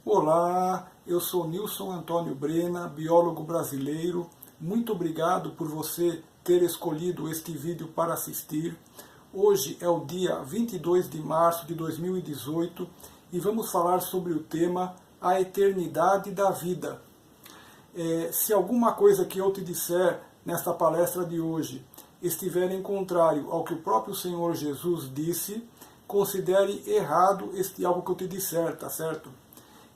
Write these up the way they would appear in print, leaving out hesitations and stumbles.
Olá, eu sou Nilson Antônio Brena, biólogo brasileiro. Muito obrigado por você ter escolhido este vídeo para assistir. Hoje é o dia 22 de março de 2018 e vamos falar sobre o tema A Eternidade da Vida. Se alguma coisa que eu te disser nesta palestra de hoje estiver em contrário ao que o próprio Senhor Jesus disse, considere errado algo que eu te disser, tá certo?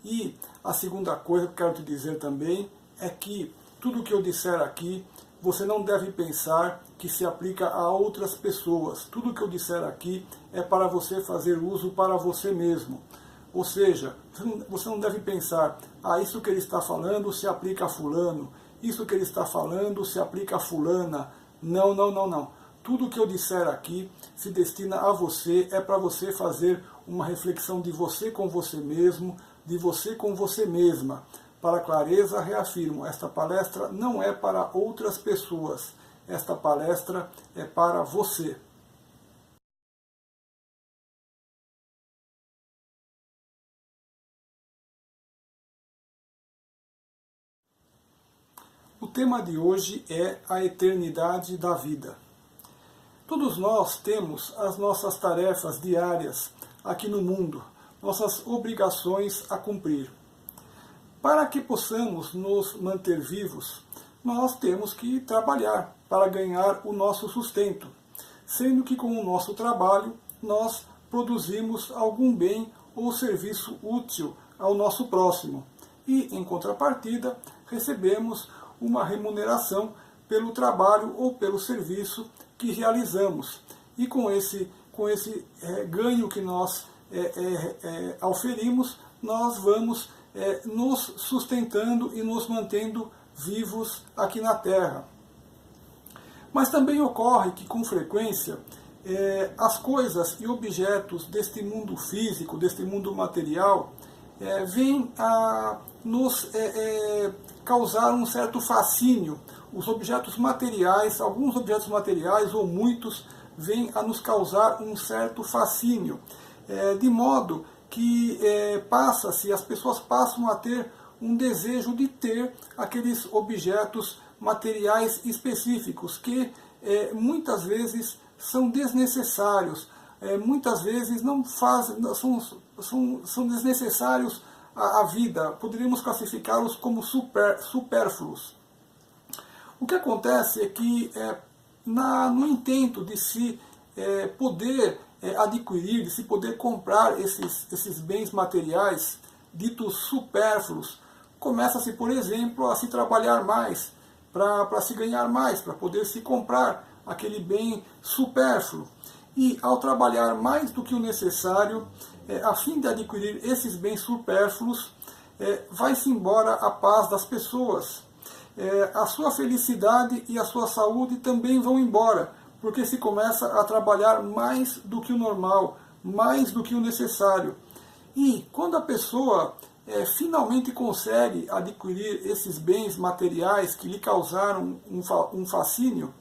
E a segunda coisa que eu quero te dizer também é que tudo o que eu disser aqui, você não deve pensar que se aplica a outras pessoas. Tudo o que eu disser aqui é para você fazer uso para você mesmo. Ou seja, você não deve pensar, isso que ele está falando se aplica a fulano, isso que ele está falando se aplica a fulana. Não, não, não, não. Tudo o que eu disser aqui se destina a você, é para você fazer uma reflexão de você com você mesmo, de você com você mesma. Para clareza, reafirmo, esta palestra não é para outras pessoas, esta palestra é para você. O tema de hoje é a eternidade da vida. Todos nós temos as nossas tarefas diárias aqui no mundo, nossas obrigações a cumprir. Para que possamos nos manter vivos, nós temos que trabalhar para ganhar o nosso sustento, sendo que com o nosso trabalho nós produzimos algum bem ou serviço útil ao nosso próximo e, em contrapartida, recebemos uma remuneração pelo trabalho ou pelo serviço que realizamos. E com esse ganho que nós auferimos, nós vamos nos sustentando e nos mantendo vivos aqui na Terra. Mas também ocorre que, com frequência, as coisas e objetos deste mundo físico, deste mundo material, vêm a nos causar um certo fascínio. Os objetos materiais, alguns objetos materiais ou muitos, vêm a nos causar um certo fascínio, de modo que as pessoas passam a ter um desejo de ter aqueles objetos materiais específicos que muitas vezes são desnecessários, muitas vezes não fazem, são desnecessários à vida, poderíamos classificá-los como supérfluos. O que acontece é que, no intento de se poder adquirir, de se poder comprar esses bens materiais ditos supérfluos, começa-se, por exemplo, a se trabalhar mais, para se ganhar mais, para poder se comprar aquele bem supérfluo. E ao trabalhar mais do que o necessário, a fim de adquirir esses bens supérfluos, vai-se embora a paz das pessoas. A sua felicidade e a sua saúde também vão embora, porque se começa a trabalhar mais do que o normal, mais do que o necessário. E quando a pessoa finalmente consegue adquirir esses bens materiais que lhe causaram um fascínio,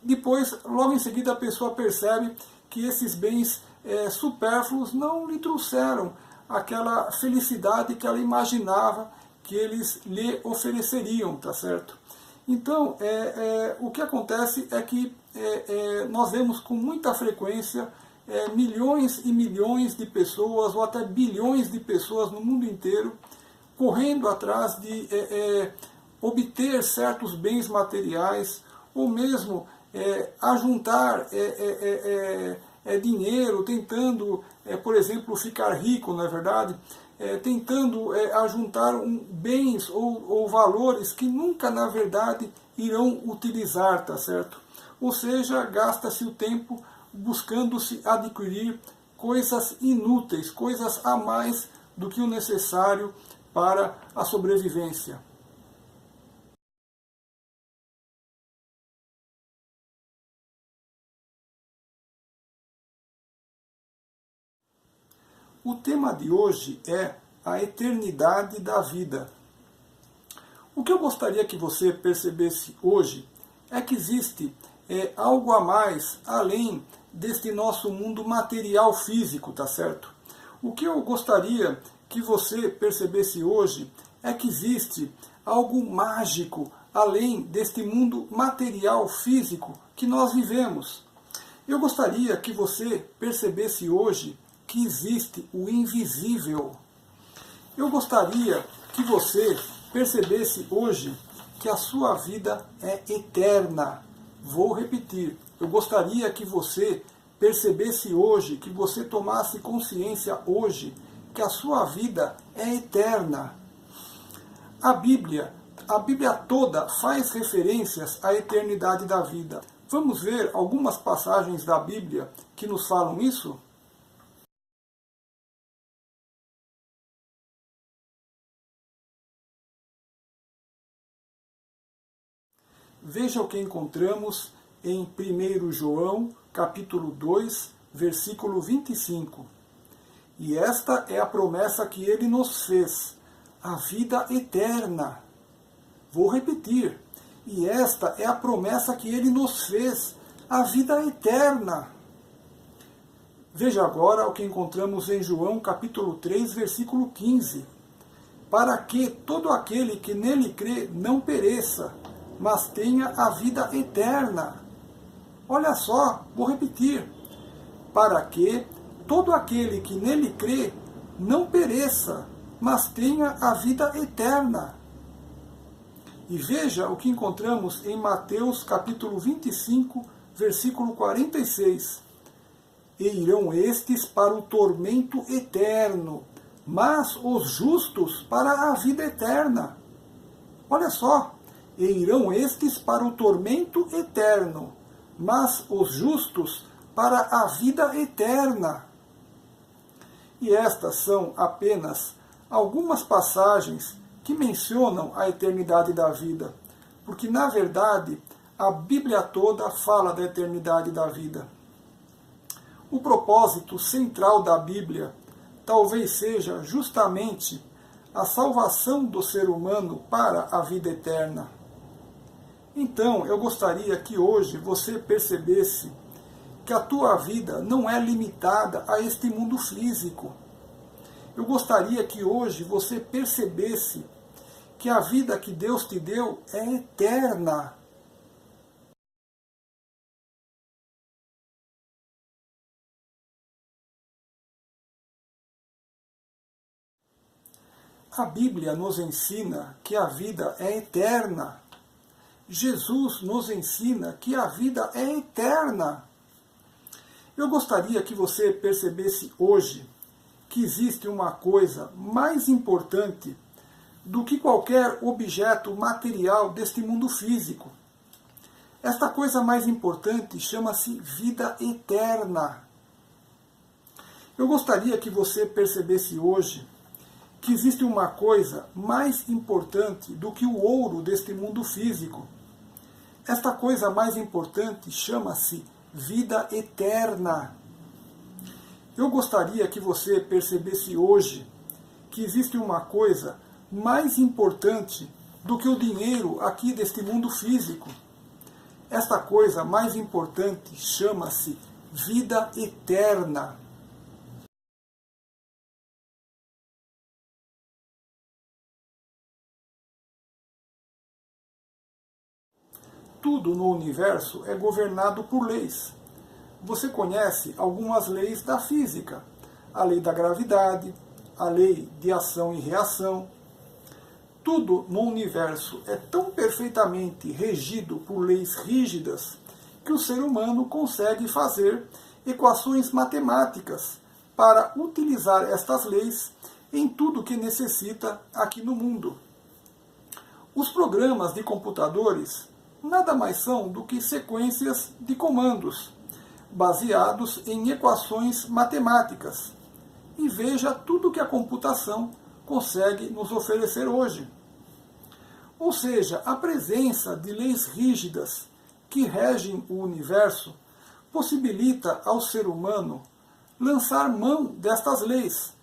depois, logo em seguida, a pessoa percebe que esses bens supérfluos não lhe trouxeram aquela felicidade que ela imaginava que eles lhe ofereceriam, tá certo? Então, o que acontece é que nós vemos com muita frequência milhões e milhões de pessoas, ou até bilhões de pessoas no mundo inteiro, correndo atrás de obter certos bens materiais, ou mesmo ajuntar dinheiro, tentando, por exemplo, ficar rico, não é verdade? Tentando ajuntar bens ou valores que nunca, na verdade, irão utilizar, tá certo? Ou seja, gasta-se o tempo buscando-se adquirir coisas inúteis, coisas a mais do que o necessário para a sobrevivência. O tema de hoje é a eternidade da vida. O que eu gostaria que você percebesse hoje é que existe algo a mais além deste nosso mundo material físico, tá certo? O que eu gostaria que você percebesse hoje é que existe algo mágico além deste mundo material físico que nós vivemos. Eu gostaria que você percebesse hoje que existe o invisível. Eu gostaria que você percebesse hoje que a sua vida é eterna. Vou repetir. Eu gostaria que você percebesse hoje, que você tomasse consciência hoje, que a sua vida é eterna. A Bíblia toda faz referências à eternidade da vida. Vamos ver algumas passagens da Bíblia que nos falam isso? Veja o que encontramos em 1 João, capítulo 2, versículo 25. E esta é a promessa que ele nos fez, a vida eterna. Vou repetir. E esta é a promessa que ele nos fez, a vida eterna. Veja agora o que encontramos em João, capítulo 3, versículo 15. Para que todo aquele que nele crê não pereça, mas tenha a vida eterna. Olha só, vou repetir. Para que todo aquele que nele crê não pereça, mas tenha a vida eterna. E veja o que encontramos em Mateus capítulo 25, versículo 46. E irão estes para o tormento eterno, mas os justos para a vida eterna. Olha só. E irão estes para o tormento eterno, mas os justos para a vida eterna. E estas são apenas algumas passagens que mencionam a eternidade da vida, porque na verdade a Bíblia toda fala da eternidade da vida. O propósito central da Bíblia talvez seja justamente a salvação do ser humano para a vida eterna. Então, eu gostaria que hoje você percebesse que a tua vida não é limitada a este mundo físico. Eu gostaria que hoje você percebesse que a vida que Deus te deu é eterna. A Bíblia nos ensina que a vida é eterna. Jesus nos ensina que a vida é eterna. Eu gostaria que você percebesse hoje que existe uma coisa mais importante do que qualquer objeto material deste mundo físico. Esta coisa mais importante chama-se vida eterna. Eu gostaria que você percebesse hoje que existe uma coisa mais importante do que o ouro deste mundo físico. Esta coisa mais importante chama-se vida eterna. Eu gostaria que você percebesse hoje que existe uma coisa mais importante do que o dinheiro aqui deste mundo físico. Esta coisa mais importante chama-se vida eterna. Tudo no universo é governado por leis. Você conhece algumas leis da física, a lei da gravidade, a lei de ação e reação. Tudo no universo é tão perfeitamente regido por leis rígidas que o ser humano consegue fazer equações matemáticas para utilizar estas leis em tudo que necessita aqui no mundo. Os programas de computadores nada mais são do que sequências de comandos baseados em equações matemáticas. E veja tudo que a computação consegue nos oferecer hoje. Ou seja, a presença de leis rígidas que regem o universo possibilita ao ser humano lançar mão destas leis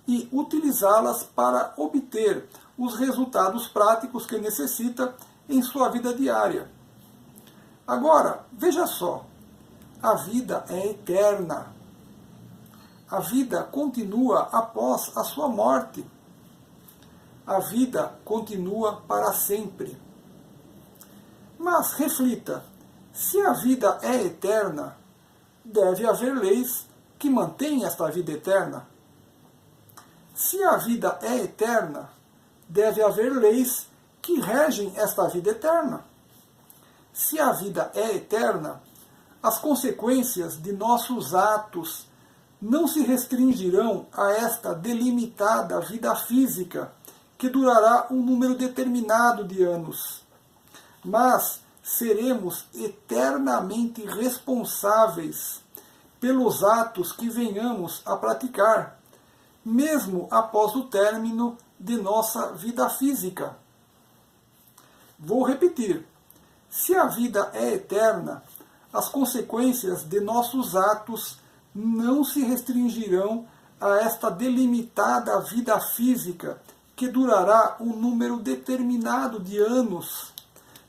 e utilizá-las para obter os resultados práticos que necessita em sua vida diária. Agora, veja só, a vida é eterna. a vida continua após a sua morte. A vida continua para sempre. Mas reflita, se a vida é eterna, deve haver leis que mantêm esta vida eterna. Se a vida é eterna, deve haver leis que regem esta vida eterna. Se a vida é eterna, as consequências de nossos atos não se restringirão a esta delimitada vida física, que durará um número determinado de anos, mas seremos eternamente responsáveis pelos atos que venhamos a praticar, mesmo após o término de nossa vida física. Vou repetir. Se a vida é eterna, as consequências de nossos atos não se restringirão a esta delimitada vida física, que durará um número determinado de anos,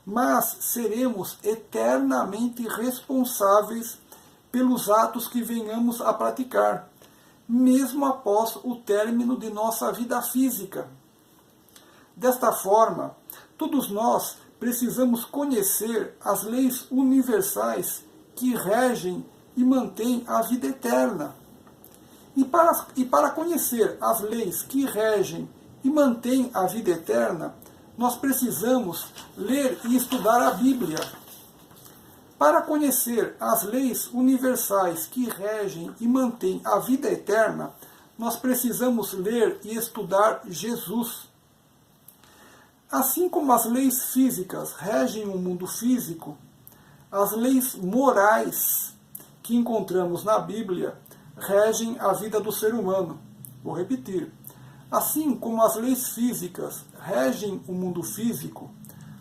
mas seremos eternamente responsáveis pelos atos que venhamos a praticar, mesmo após o término de nossa vida física. Desta forma, todos nós precisamos conhecer as leis universais que regem e mantêm a vida eterna. E para conhecer as leis que regem e mantêm a vida eterna, nós precisamos ler e estudar a Bíblia. Para conhecer as leis universais que regem e mantêm a vida eterna, nós precisamos ler e estudar Jesus. Assim como as leis físicas regem o mundo físico, as leis morais que encontramos na Bíblia regem a vida do ser humano. Vou repetir. Assim como as leis físicas regem o mundo físico,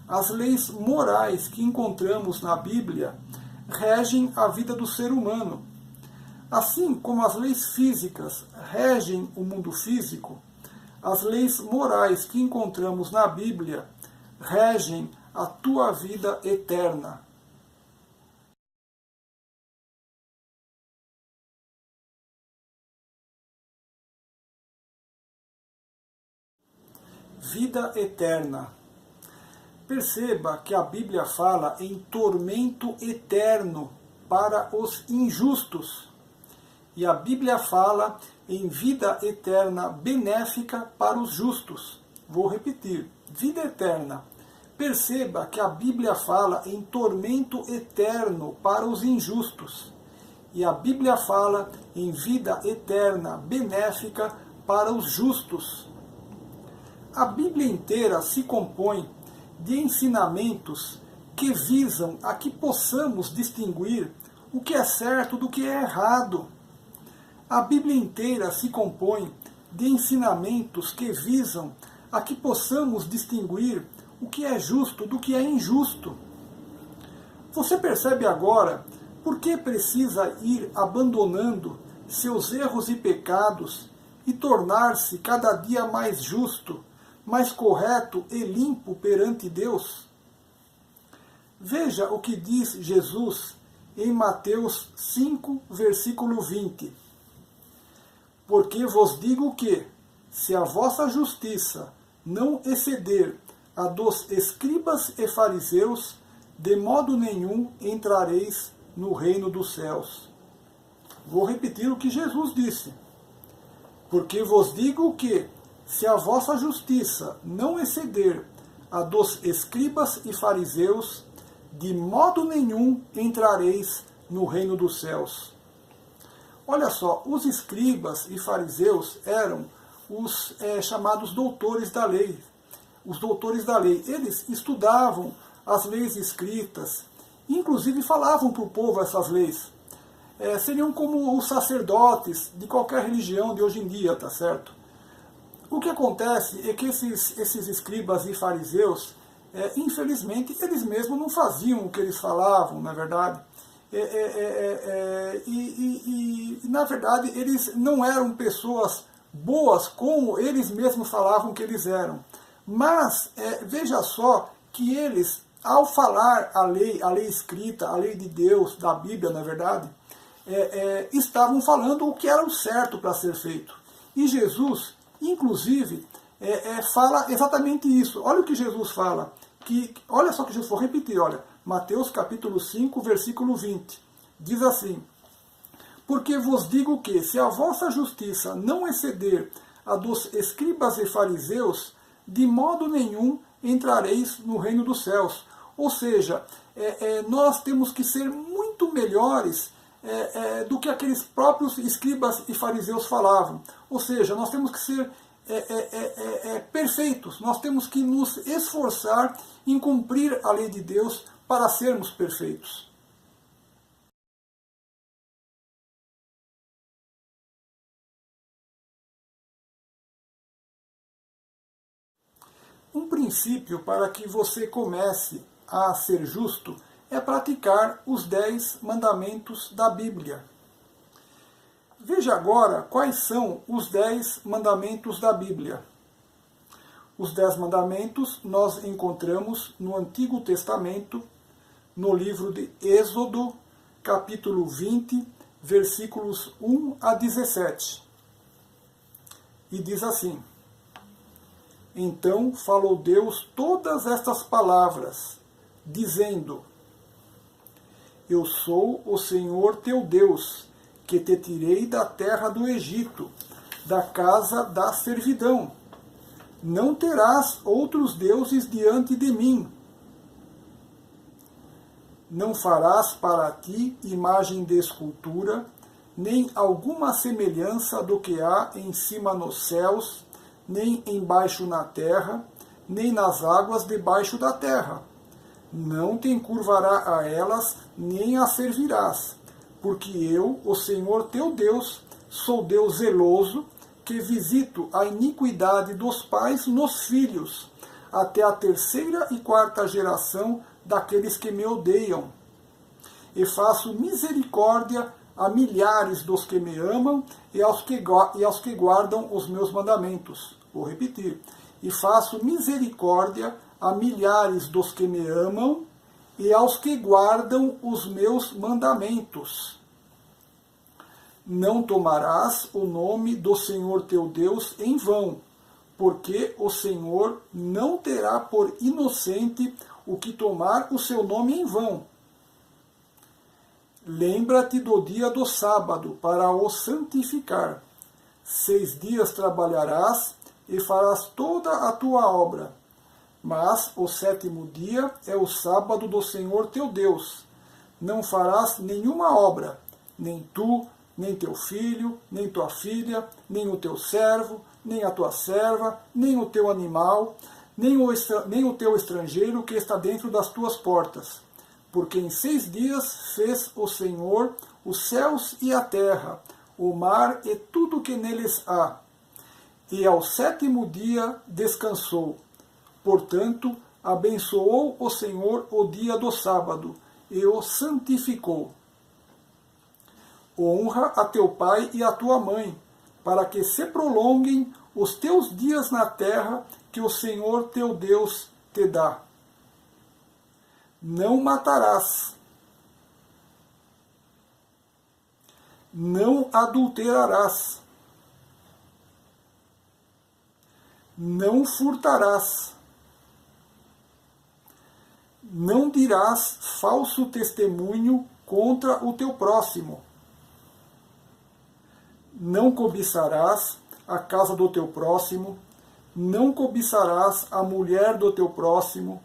as leis morais que encontramos na Bíblia regem a vida do ser humano. Assim como as leis físicas regem o mundo físico, as leis morais que encontramos na Bíblia regem a tua vida eterna. Vida eterna. Perceba que a Bíblia fala em tormento eterno para os injustos. E a Bíblia fala em vida eterna benéfica para os justos. Vou repetir. Vida eterna. Perceba que a Bíblia fala em tormento eterno para os injustos. E a Bíblia fala em vida eterna benéfica para os justos. A Bíblia inteira se compõe de ensinamentos que visam a que possamos distinguir o que é certo do que é errado. A Bíblia inteira se compõe de ensinamentos que visam a que possamos distinguir o que é justo do que é injusto. Você percebe agora por que precisa ir abandonando seus erros e pecados e tornar-se cada dia mais justo, mais correto e limpo perante Deus? Veja o que diz Jesus em Mateus 5, versículo 20. Porque vos digo que, se a vossa justiça não exceder a dos escribas e fariseus, de modo nenhum entrareis no reino dos céus. Vou repetir o que Jesus disse. Porque vos digo que, se a vossa justiça não exceder a dos escribas e fariseus, de modo nenhum entrareis no reino dos céus. Olha só, os escribas e fariseus eram os chamados doutores da lei. Os doutores da lei, eles estudavam as leis escritas, inclusive falavam para o povo essas leis. Seriam como os sacerdotes de qualquer religião de hoje em dia, tá certo? O que acontece é que esses escribas e fariseus, infelizmente, eles mesmos não faziam o que eles falavam, na verdade. Na verdade, eles não eram pessoas boas como eles mesmos falavam que eles eram. Mas, veja só que eles, ao falar a lei escrita, a lei de Deus, da Bíblia, na verdade, estavam falando o que era o certo para ser feito. E Jesus, inclusive, fala exatamente isso. Olha o que Jesus fala. Olha só que Jesus, vou repetir, olha, Mateus capítulo 5, versículo 20. Diz assim: porque vos digo que, se a vossa justiça não exceder a dos escribas e fariseus, de modo nenhum entrareis no reino dos céus. Ou seja, nós temos que ser muito melhores do que aqueles próprios escribas e fariseus falavam. Ou seja, nós temos que ser perfeitos, nós temos que nos esforçar em cumprir a lei de Deus para sermos perfeitos. Um princípio para que você comece a ser justo é praticar os 10 mandamentos da Bíblia. Veja agora quais são os 10 mandamentos da Bíblia. Os 10 mandamentos nós encontramos no Antigo Testamento, no livro de Êxodo, capítulo 20, versículos 1 a 17. E diz assim: então falou Deus todas estas palavras, dizendo: eu sou o Senhor teu Deus, que te tirei da terra do Egito, da casa da servidão. Não terás outros deuses diante de mim. Não farás para ti imagem de escultura, nem alguma semelhança do que há em cima nos céus, nem embaixo na terra, nem nas águas debaixo da terra. Não te encurvará a elas, nem as servirás, porque eu, o Senhor teu Deus, sou Deus zeloso, que visito a iniquidade dos pais nos filhos, até a 3ª e 4ª geração daqueles que me odeiam. E faço misericórdia a milhares dos que me amam e aos que guardam os meus mandamentos. Vou repetir. E faço misericórdia a milhares dos que me amam e aos que guardam os meus mandamentos. Não tomarás o nome do Senhor teu Deus em vão, porque o Senhor não terá por inocente o que tomar o seu nome em vão. Lembra-te do dia do sábado, para o santificar. 6 dias trabalharás e farás toda a tua obra. Mas o 7º dia é o sábado do Senhor teu Deus. Não farás nenhuma obra, nem tu, nem teu filho, nem tua filha, nem o teu servo, nem a tua serva, nem o teu animal, nem o teu estrangeiro que está dentro das tuas portas. Porque em 6 dias fez o Senhor os céus e a terra, o mar e tudo que neles há. E ao 7º dia descansou. Portanto, abençoou o Senhor o dia do sábado e o santificou. Honra a teu pai e a tua mãe, para que se prolonguem os teus dias na terra que o Senhor teu Deus te dá. Não matarás. Não adulterarás. Não furtarás. Não dirás falso testemunho contra o teu próximo. Não cobiçarás a casa do teu próximo. Não cobiçarás a mulher do teu próximo,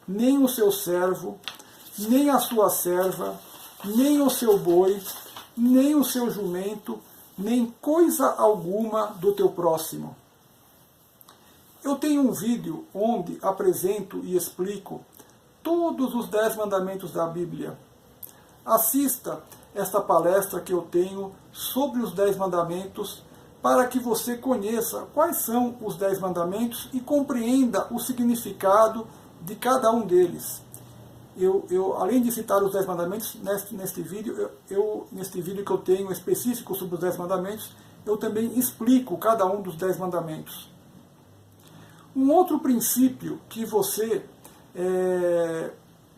nem o seu servo, nem a sua serva, nem o seu boi, nem o seu jumento, nem coisa alguma do teu próximo. Eu tenho um vídeo onde apresento e explico todos os 10 mandamentos da Bíblia. Assista esta palestra que eu tenho sobre os 10 mandamentos, para que você conheça quais são os 10 mandamentos e compreenda o significado de cada um deles. Eu além de citar os 10 mandamentos, neste vídeo que eu tenho específico sobre os 10 mandamentos, eu também explico cada um dos 10 mandamentos. Um outro princípio que você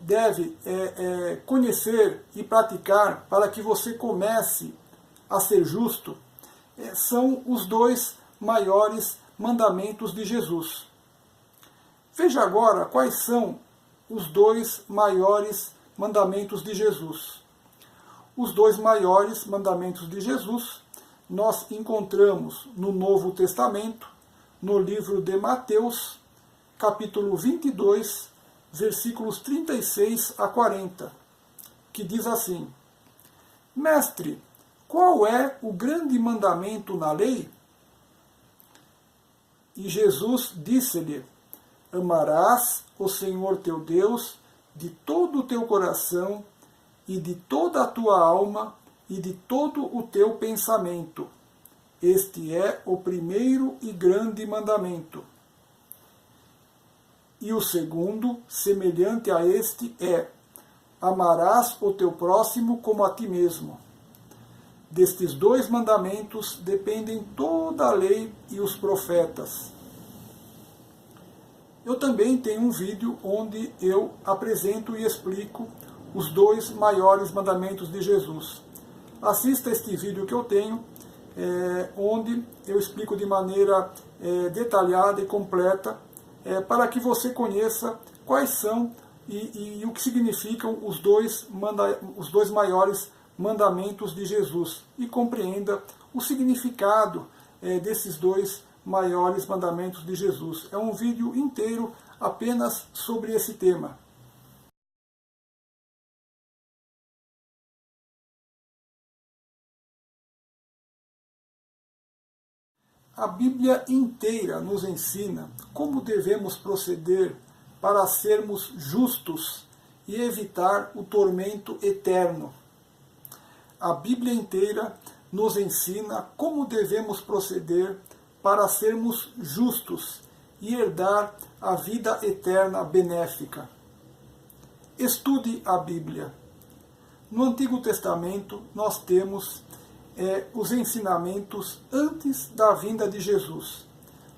deve conhecer e praticar para que você comece a ser justo são os 2 maiores mandamentos de Jesus. Veja agora quais são os 2 maiores mandamentos de Jesus. Os 2 maiores mandamentos de Jesus nós encontramos no Novo Testamento, no livro de Mateus, capítulo 22, versículos 36 a 40, que diz assim: Mestre, qual é o grande mandamento na lei? E Jesus disse-lhe: Amarás o Senhor teu Deus de todo o teu coração e de toda a tua alma e de todo o teu pensamento. Este é o primeiro e grande mandamento. E o segundo, semelhante a este, é: amarás o teu próximo como a ti mesmo. Destes 2 mandamentos dependem toda a lei e os profetas. Eu também tenho um vídeo onde eu apresento e explico os 2 maiores mandamentos de Jesus. Assista este vídeo que eu tenho, onde eu explico de maneira detalhada e completa, para que você conheça quais são e o que significam os 2 maiores mandamentos de Jesus e compreenda o significado desses 2 maiores mandamentos de Jesus. É um vídeo inteiro apenas sobre esse tema. A Bíblia inteira nos ensina como devemos proceder para sermos justos e evitar o tormento eterno. A Bíblia inteira nos ensina como devemos proceder para sermos justos e herdar a vida eterna benéfica. Estude a Bíblia. No Antigo Testamento nós temos os ensinamentos antes da vinda de Jesus.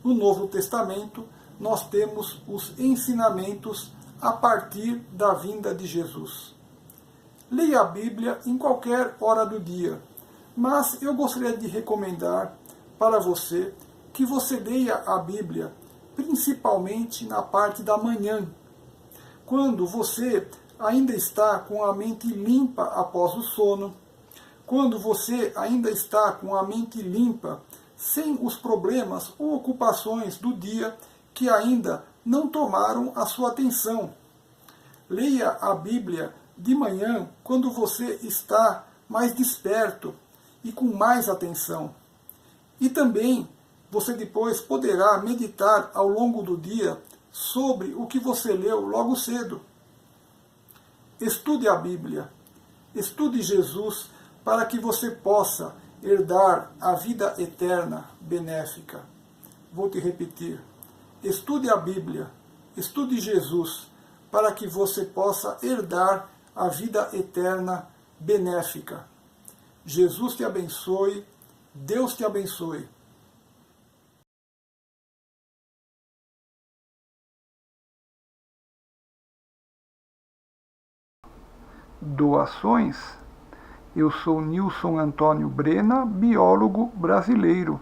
No Novo Testamento nós temos os ensinamentos a partir da vinda de Jesus. Leia a Bíblia em qualquer hora do dia, mas eu gostaria de recomendar para você que você leia a Bíblia principalmente na parte da manhã, quando você ainda está com a mente limpa após o sono, quando você ainda está com a mente limpa, sem os problemas ou ocupações do dia que ainda não tomaram a sua atenção. Leia a Bíblia de manhã, quando você está mais desperto e com mais atenção. E também você depois poderá meditar ao longo do dia sobre o que você leu logo cedo. Estude a Bíblia, estude Jesus, para que você possa herdar a vida eterna benéfica. Vou te repetir. Estude a Bíblia, estude Jesus, para que você possa herdar a vida eterna benéfica. Jesus te abençoe, Deus te abençoe. Doações? Eu sou Nilson Antônio Brena, biólogo brasileiro.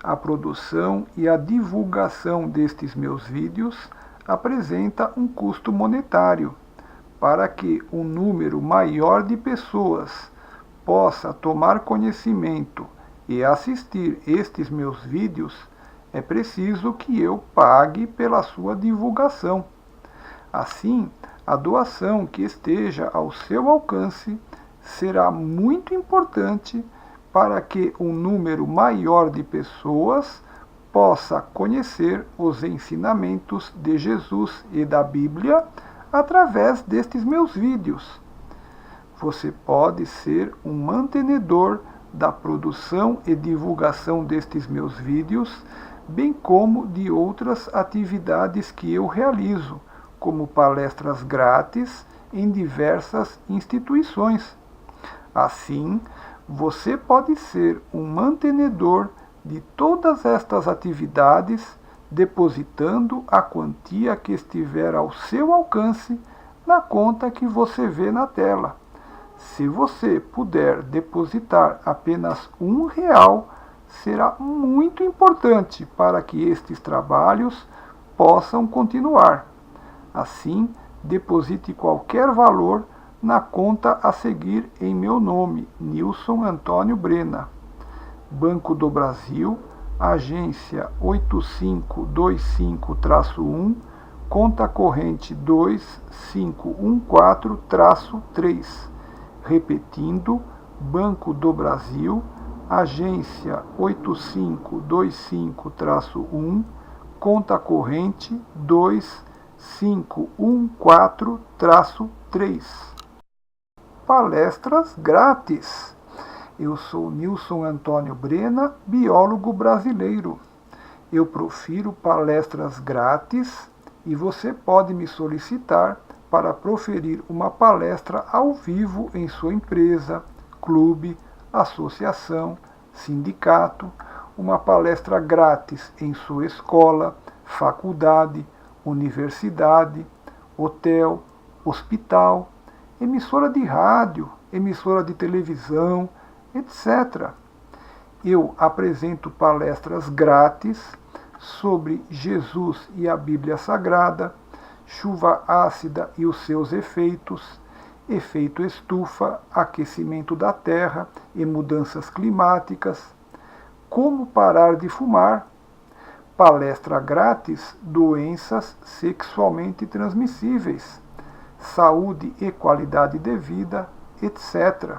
A produção e a divulgação destes meus vídeos apresenta um custo monetário. Para que um número maior de pessoas possa tomar conhecimento e assistir estes meus vídeos, é preciso que eu pague pela sua divulgação. Assim, a doação que esteja ao seu alcance será muito importante para que um número maior de pessoas possa conhecer os ensinamentos de Jesus e da Bíblia através destes meus vídeos. Você pode ser um mantenedor da produção e divulgação destes meus vídeos, bem como de outras atividades que eu realizo, como palestras grátis em diversas instituições. Assim, você pode ser um mantenedor de todas estas atividades, depositando a quantia que estiver ao seu alcance na conta que você vê na tela. Se você puder depositar apenas R$ 1, será muito importante para que estes trabalhos possam continuar. Assim, deposite qualquer valor na conta a seguir em meu nome, Nilson Antônio Brena. Banco do Brasil, agência 8525-1, conta corrente 2514-3. Repetindo, Banco do Brasil, agência 8525-1, conta corrente 2514-3. Palestras grátis. Eu sou Nilson Antônio Brena, biólogo brasileiro. Eu profiro palestras grátis e você pode me solicitar para proferir uma palestra ao vivo em sua empresa, clube, associação, sindicato, uma palestra grátis em sua escola, faculdade, universidade, hotel, hospital, emissora de rádio, emissora de televisão, etc. Eu apresento palestras grátis sobre Jesus e a Bíblia Sagrada, chuva ácida e os seus efeitos, efeito estufa, aquecimento da Terra e mudanças climáticas, como parar de fumar, palestra grátis, doenças sexualmente transmissíveis, saúde e qualidade de vida, etc.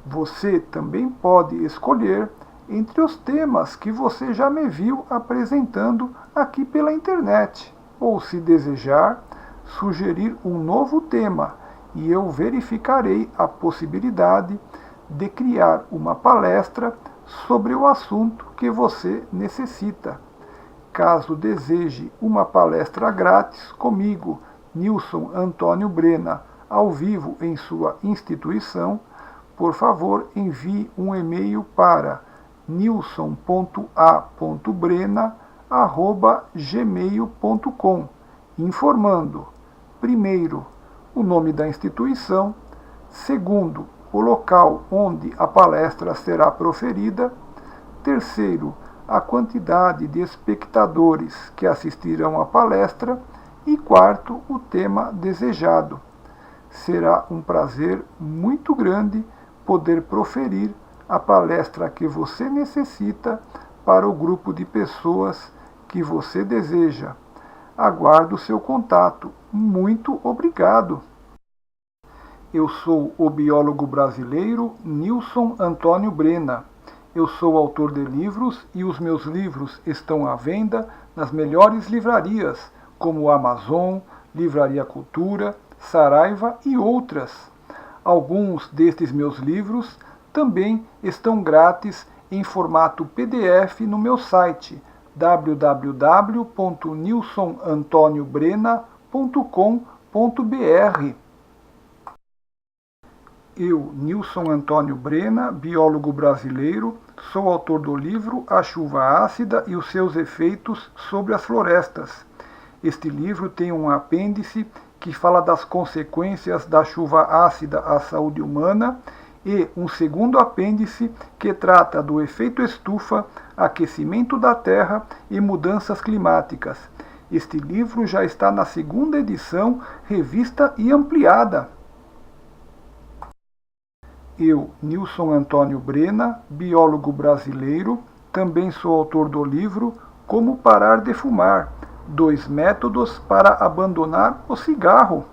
Você também pode escolher entre os temas que você já me viu apresentando aqui pela internet, ou, se desejar, sugerir um novo tema e eu verificarei a possibilidade de criar uma palestra sobre o assunto que você necessita. Caso deseje uma palestra grátis comigo, Nilson Antônio Brena, ao vivo em sua instituição, por favor, envie um e-mail para nilson.a.brena@gmail.com, informando, primeiro, o nome da instituição, segundo, o local onde a palestra será proferida, terceiro, a quantidade de espectadores que assistirão à palestra e quarto, o tema desejado. Será um prazer muito grande poder proferir a palestra que você necessita para o grupo de pessoas que você deseja. Aguardo seu contato. Muito obrigado. Eu sou o biólogo brasileiro Nilson Antônio Brena. Eu sou autor de livros e os meus livros estão à venda nas melhores livrarias, como Amazon, Livraria Cultura, Saraiva e outras. Alguns destes meus livros também estão grátis em formato PDF no meu site www.nilsonantoniobrena.com.br. Eu, Nilson Antônio Brena, biólogo brasileiro, sou autor do livro A Chuva Ácida e os seus efeitos sobre as florestas. Este livro tem um apêndice que fala das consequências da chuva ácida à saúde humana e um segundo apêndice que trata do efeito estufa, aquecimento da Terra e mudanças climáticas. Este livro já está na segunda edição, revista e ampliada. Eu, Nilson Antônio Brena, biólogo brasileiro, também sou autor do livro Como Parar de Fumar, 2 métodos para abandonar o cigarro.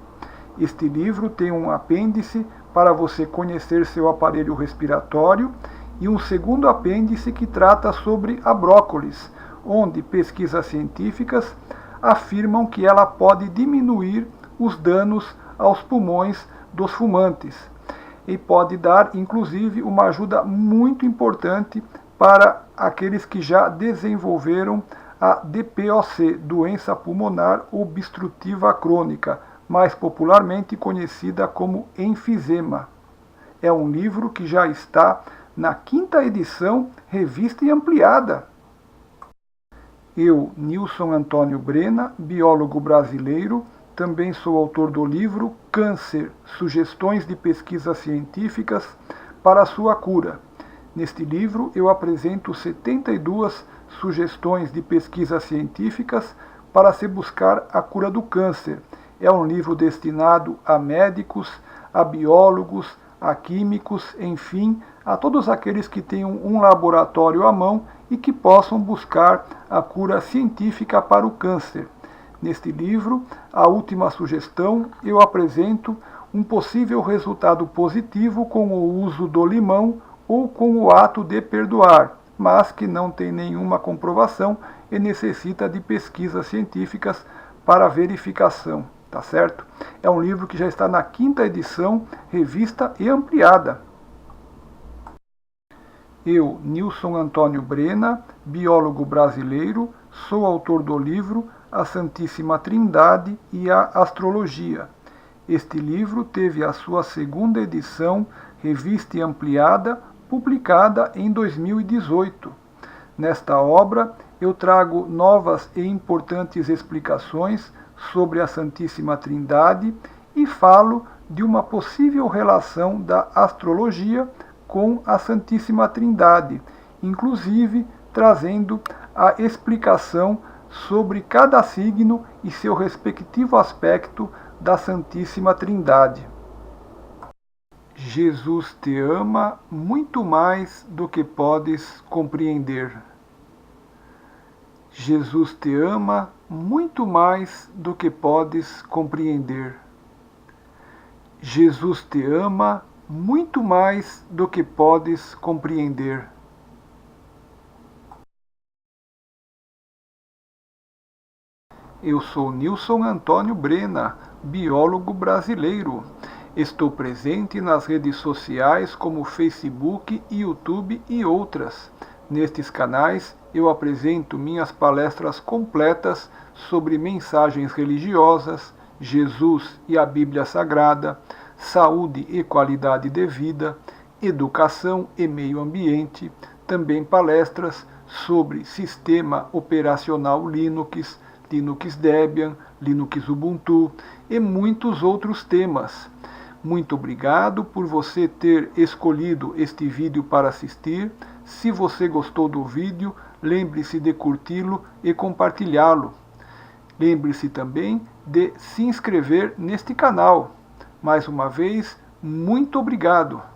Este livro tem um apêndice para você conhecer seu aparelho respiratório e um segundo apêndice que trata sobre a brócolis, onde pesquisas científicas afirmam que ela pode diminuir os danos aos pulmões dos fumantes e pode dar, inclusive, uma ajuda muito importante para aqueles que já desenvolveram a DPOC, doença pulmonar obstrutiva crônica, mais popularmente conhecida como enfisema. É um livro que já está na 5ª edição, revista e ampliada. Eu, Nilson Antônio Brena, biólogo brasileiro, Também sou autor do livro Câncer, Sugestões de Pesquisas Científicas para a Sua Cura. Neste livro eu apresento 72 sugestões de pesquisas científicas para se buscar a cura do câncer. É um livro destinado a médicos, a biólogos, a químicos, enfim, a todos aqueles que tenham um laboratório à mão e que possam buscar a cura científica para o câncer. Neste livro, a última sugestão, eu apresento um possível resultado positivo com o uso do limão ou com o ato de perdoar, mas que não tem nenhuma comprovação e necessita de pesquisas científicas para verificação, tá certo? É um livro que já está na 5ª edição, revista e ampliada. Eu, Nilson Antônio Brena, biólogo brasileiro, sou autor do livro A Santíssima Trindade e a Astrologia. Este livro teve a sua 2ª edição, revista e ampliada, publicada em 2018. Nesta obra, eu trago novas e importantes explicações sobre a Santíssima Trindade e falo de uma possível relação da astrologia com a Santíssima Trindade, inclusive trazendo a explicação sobre cada signo e seu respectivo aspecto da Santíssima Trindade. Jesus te ama muito mais do que podes compreender. Jesus te ama muito mais do que podes compreender. Jesus te ama muito mais do que podes compreender. Eu sou Nilson Antônio Brena, biólogo brasileiro. Estou presente nas redes sociais como Facebook, YouTube e outras. Nestes canais eu apresento minhas palestras completas sobre mensagens religiosas, Jesus e a Bíblia Sagrada, saúde e qualidade de vida, educação e meio ambiente, também palestras sobre sistema operacional Linux, Linux Debian, Linux Ubuntu e muitos outros temas. Muito obrigado por você ter escolhido este vídeo para assistir. Se você gostou do vídeo, lembre-se de curti-lo e compartilhá-lo. Lembre-se também de se inscrever neste canal. Mais uma vez, muito obrigado!